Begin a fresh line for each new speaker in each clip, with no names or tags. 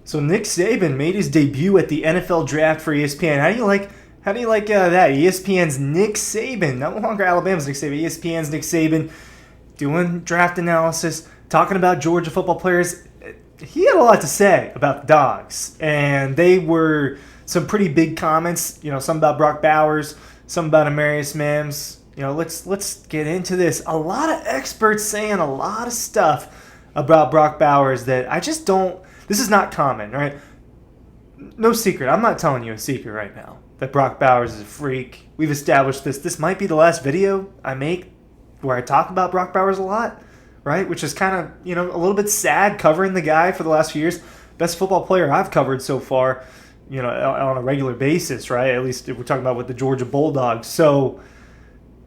So Nick Saban made his debut at the NFL Draft for ESPN. How do you like that? ESPN's Nick Saban, no longer Alabama's Nick Saban. ESPN's Nick Saban doing draft analysis, talking about Georgia football players. He had a lot to say about the Dogs, and they were some pretty big comments. Some about Brock Bowers, some about Amarius Mims. Let's get into this. A lot of experts saying a lot of stuff about Brock Bowers that I just don't. This is not common, right? No secret. I'm not telling you a secret right now that Brock Bowers is a freak. We've established this. This might be the last video I make where I talk about Brock Bowers a lot, right? Which is kind of, a little bit sad covering the guy for the last few years. Best football player I've covered so far, on a regular basis, right? At least if we're talking about with the Georgia Bulldogs. So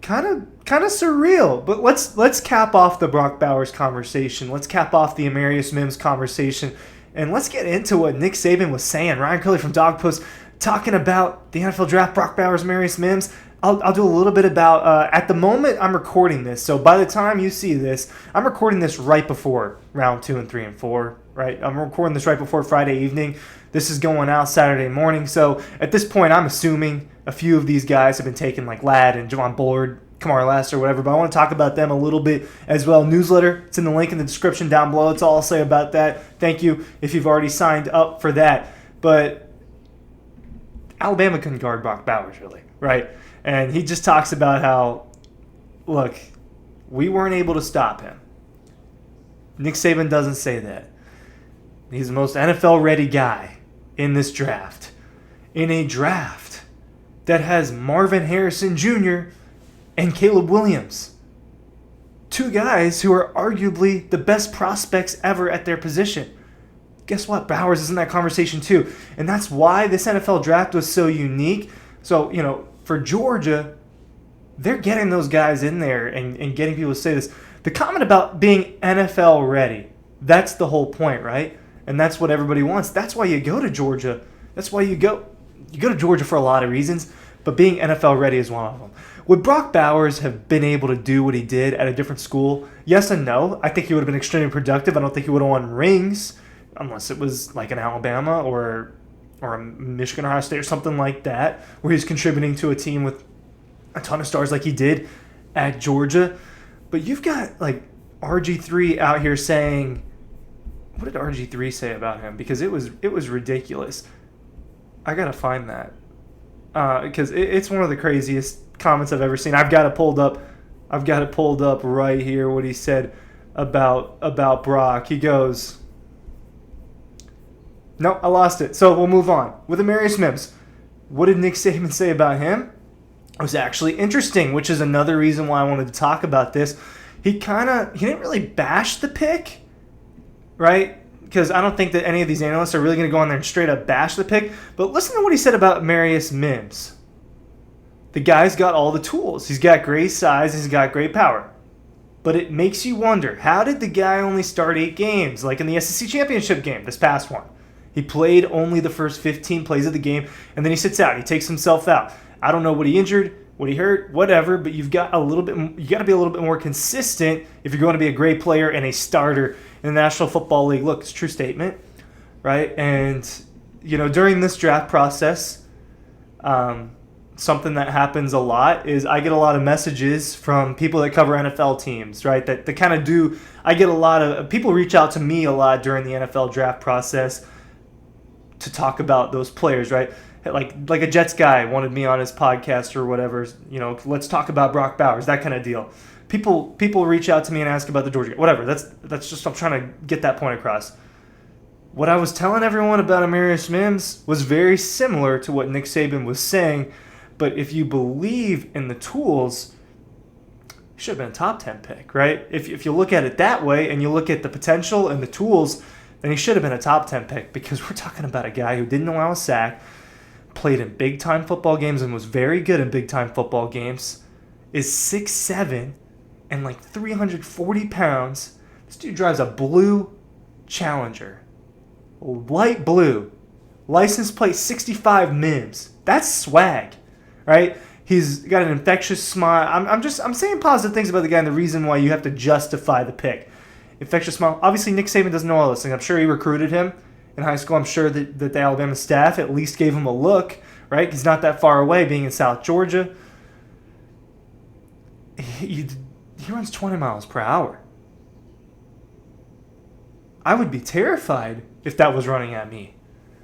kind of surreal. But let's cap off the Brock Bowers conversation. Let's cap off the Amarius Mims conversation. And let's get into what Nick Saban was saying. Ryan Curley from Dawg Post talking about the NFL Draft, Brock Bowers, Amarius Mims. I'll do a little bit about, at the moment I'm recording this, so by the time you see this, I'm recording this right before round 2 and 3 and 4, right? I'm recording this right before Friday evening. This is going out Saturday morning, so at this point I'm assuming a few of these guys have been taken, like Ladd and Javon Bullard, Kamar Last or whatever, but I want to talk about them a little bit as well. Newsletter, it's in the link in the description down below. That's all I'll say about that. Thank you if you've already signed up for that. But Alabama couldn't guard Brock Bowers, really, right? And he just talks about how, look, we weren't able to stop him. Nick Saban doesn't say that. He's the most NFL-ready guy in this draft. In a draft that has Marvin Harrison Jr. and Caleb Williams. Two guys who are arguably the best prospects ever at their position. Guess what? Bowers is in that conversation too. And that's why this NFL draft was so unique. So, for Georgia, they're getting those guys in there and getting people to say this. The comment about being NFL ready, that's the whole point, right? And that's what everybody wants. That's why you go to Georgia. That's why you go to Georgia for a lot of reasons, but being NFL ready is one of them. Would Brock Bowers have been able to do what he did at a different school? Yes and no. I think he would have been extremely productive. I don't think he would have won rings unless it was like an Alabama or a Michigan, Ohio State, or something like that, where he's contributing to a team with a ton of stars like he did at Georgia. But you've got, like, RG3 out here saying, what did RG3 say about him? Because it was ridiculous. I got to find that. Because it's one of the craziest comments I've ever seen. I've got it pulled up right here, what he said about Brock. He goes... No, I lost it. So we'll move on. With Amarius Mims, what did Nick Saban say about him? It was actually interesting, which is another reason why I wanted to talk about this. He didn't really bash the pick, right? Because I don't think that any of these analysts are really going to go on there and straight up bash the pick. But listen to what he said about Amarius Mims. The guy's got all the tools. He's got great size. He's got great power. But it makes you wonder, how did the guy only start 8 games, like in the SEC championship game, this past one? He played only the first 15 plays of the game, and then he sits out. He takes himself out. I don't know what he injured, what he hurt, whatever, but you got to be a little bit more consistent if you're going to be a great player and a starter in the National Football League. Look, it's a true statement, right? And, during this draft process, something that happens a lot is I get a lot of messages from people that cover NFL teams, right? That kind of do. I get a lot of people reach out to me a lot during the NFL draft process to talk about those players, right? Like a Jets guy wanted me on his podcast or whatever, let's talk about Brock Bowers, that kind of deal. People reach out to me and ask about the Georgia guy, whatever. That's just, I'm trying to get that point across. What I was telling everyone about Amarius Mims was very similar to what Nick Saban was saying, but if you believe in the tools, he should have been a top 10 pick, right? If you look at it that way and you look at the potential and the tools, then he should have been a top 10 pick, because we're talking about a guy who didn't allow a sack, played in big-time football games and was very good in big-time football games, is 6'7", and like 340 pounds. This dude drives a blue Challenger. Light blue. License plate 65 Mims. That's swag, right? He's got an infectious smile. I'm saying positive things about the guy, and the reason why you have to justify the pick. Infectious smile. Obviously, Nick Saban doesn't know all those things. I'm sure he recruited him, in high school. I'm sure that the Alabama staff at least gave him a look, right? He's not that far away, being in South Georgia. He runs 20 miles per hour. I would be terrified if that was running at me.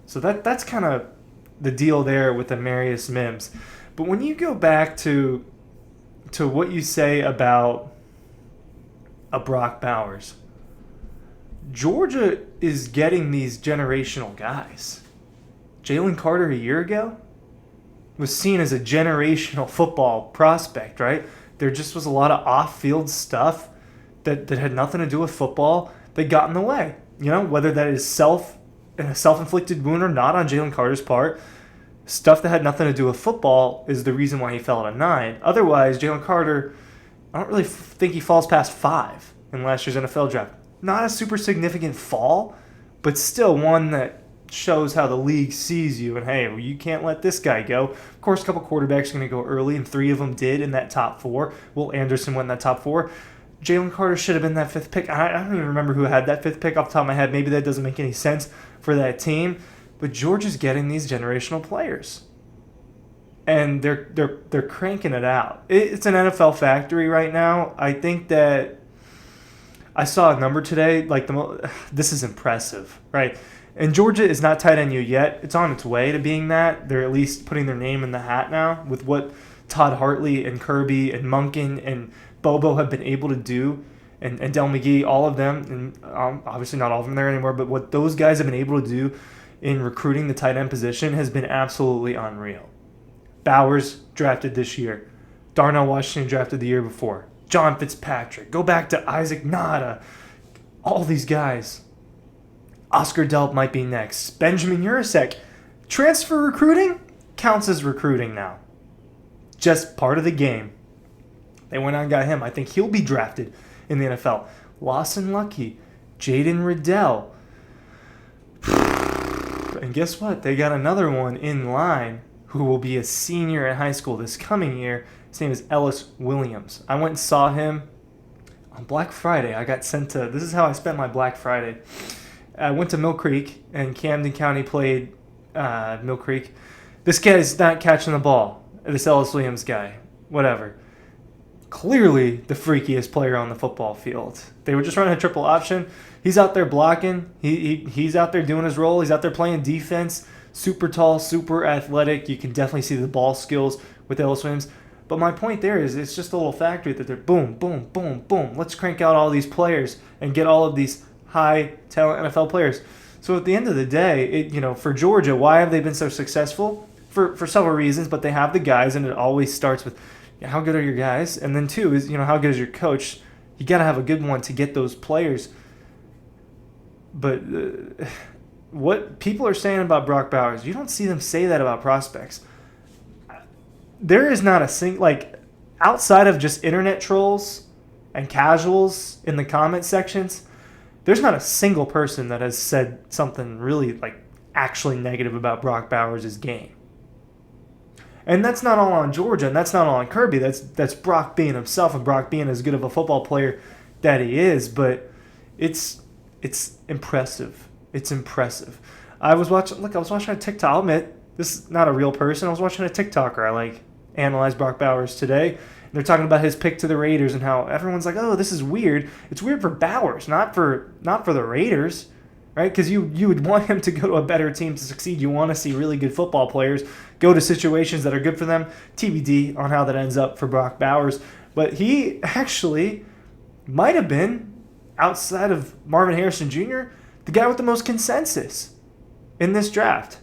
So that's kind of the deal there with Amarius Mims. But when you go back to what you say about a Brock Bowers, Georgia is getting these generational guys. Jaylen Carter a year ago was seen as a generational football prospect, right? There just was a lot of off-field stuff that had nothing to do with football that got in the way. You know, whether that is a self-inflicted wound or not on Jaylen Carter's part, stuff that had nothing to do with football is the reason why he fell at a 9. Otherwise, Jaylen Carter, I don't really think he falls past 5 in last year's NFL draft. Not a super significant fall, but still one that shows how the league sees you. And, hey, well, you can't let this guy go. Of course, a couple quarterbacks are going to go early, and 3 of them did in that top 4. Will Anderson went in that top 4. Jaylen Carter should have been that 5th pick. I don't even remember who had that 5th pick off the top of my head. Maybe that doesn't make any sense for that team. But Georgia's getting these generational players. And they're cranking it out. It's an NFL factory right now. I think that I saw a number today. This is impressive, right? And Georgia is not tight end U yet. It's on its way to being that. They're at least putting their name in the hat now with what Todd Hartley and Kirby and Munkin and Bobo have been able to do. And Del McGee, all of them, and obviously not all of them there anymore, but what those guys have been able to do in recruiting the tight end position has been absolutely unreal. Bowers drafted this year. Darnell Washington drafted the year before. John Fitzpatrick. Go back to Isaac Nada. All these guys. Oscar Delp might be next. Benjamin Urasek. Transfer recruiting counts as recruiting now. Just part of the game. They went out and got him. I think he'll be drafted in the NFL. Lawson Lucky. Jaden Riddell. And guess what? They got another one in line who will be a senior in high school this coming year. His name is Ellis Williams. I went and saw him on Black Friday. I got sent to... This is how I spent my Black Friday. I went to Mill Creek, and Camden County played Mill Creek. This guy's not catching the ball. This Ellis Williams guy. Whatever. Clearly the freakiest player on the football field. They were just running a triple option. He's out there blocking. He's out there doing his role. He's out there playing defense. Super tall, super athletic. You can definitely see the ball skills with Ellis Williams. But my point there is it's just a little factory that they're boom, boom, boom, boom. Let's crank out all these players and get all of these high talent NFL players. So at the end of the day, for Georgia, why have they been so successful? For several reasons, but they have the guys, and it always starts with how good are your guys? And then 2 is, how good is your coach? You got to have a good one to get those players. But what people are saying about Brock Bowers, you don't see them say that about prospects. There is not a single, outside of just internet trolls and casuals in the comment sections, there's not a single person that has said something really, actually negative about Brock Bowers' game. And that's not all on Georgia, and that's not all on Kirby. That's Brock being himself and Brock being as good of a football player that he is. But it's impressive. It's impressive. I was watching a TikTok. I'll admit, this is not a real person. I was watching a TikToker. I analyzed Brock Bowers today. And they're talking about his pick to the Raiders and how everyone's like, oh, this is weird. It's weird for Bowers, not for the Raiders. Right? Because you would want him to go to a better team to succeed. You want to see really good football players go to situations that are good for them. TBD on how that ends up for Brock Bowers. But he actually might have been, outside of Marvin Harrison Jr., the guy with the most consensus in this draft.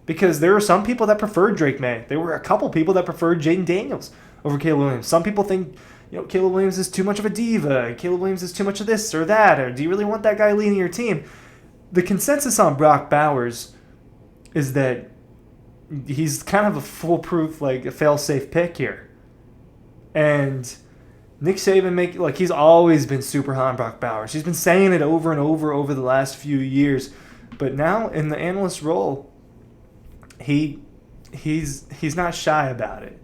Because there were some people that preferred Drake May. There were a couple people that preferred Jaden Daniels over Caleb Williams. Some people think, Caleb Williams is too much of a diva. Caleb Williams is too much of this or that. Or do you really want that guy leading your team? The consensus on Brock Bowers is that he's kind of a foolproof, a fail-safe pick here. And Nick Saban he's always been super high on Brock Bowers. He's been saying it over and over the last few years. But now in the analyst role, he's not shy about it.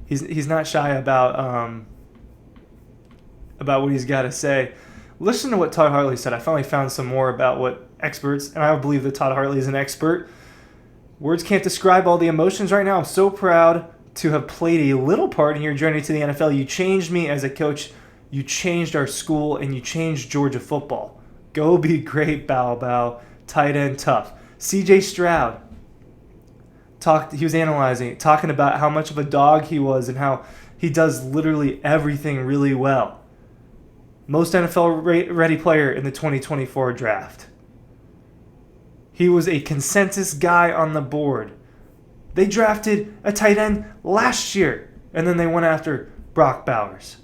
He's not shy about what he's got to say. Listen to what Todd Hartley said. I finally found some more about what experts, and I believe that Todd Hartley is an expert. Words can't describe all the emotions right now. I'm so proud to have played a little part in your journey to the NFL. You changed me as a coach. You changed our school, and you changed Georgia football. Go be great, Bow Bow. Tight end tough. CJ Stroud he was analyzing it, talking about how much of a dog he was and how he does literally everything really well. Most NFL-ready player in the 2024 draft. He was a consensus guy on the board. They drafted a tight end last year, and then they went after Brock Bowers.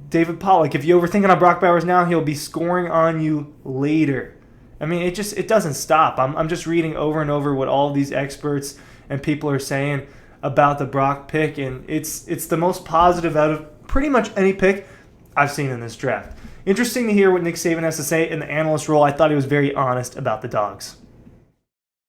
David Pollock, if you're overthinking on Brock Bowers now, he'll be scoring on you later. I mean, it doesn't stop. I'm just reading over and over what all these experts and people are saying about the Brock pick, and it's the most positive out of pretty much any pick I've seen in this draft. Interesting to hear what Nick Saban has to say in the analyst role. I thought he was very honest about the Dogs.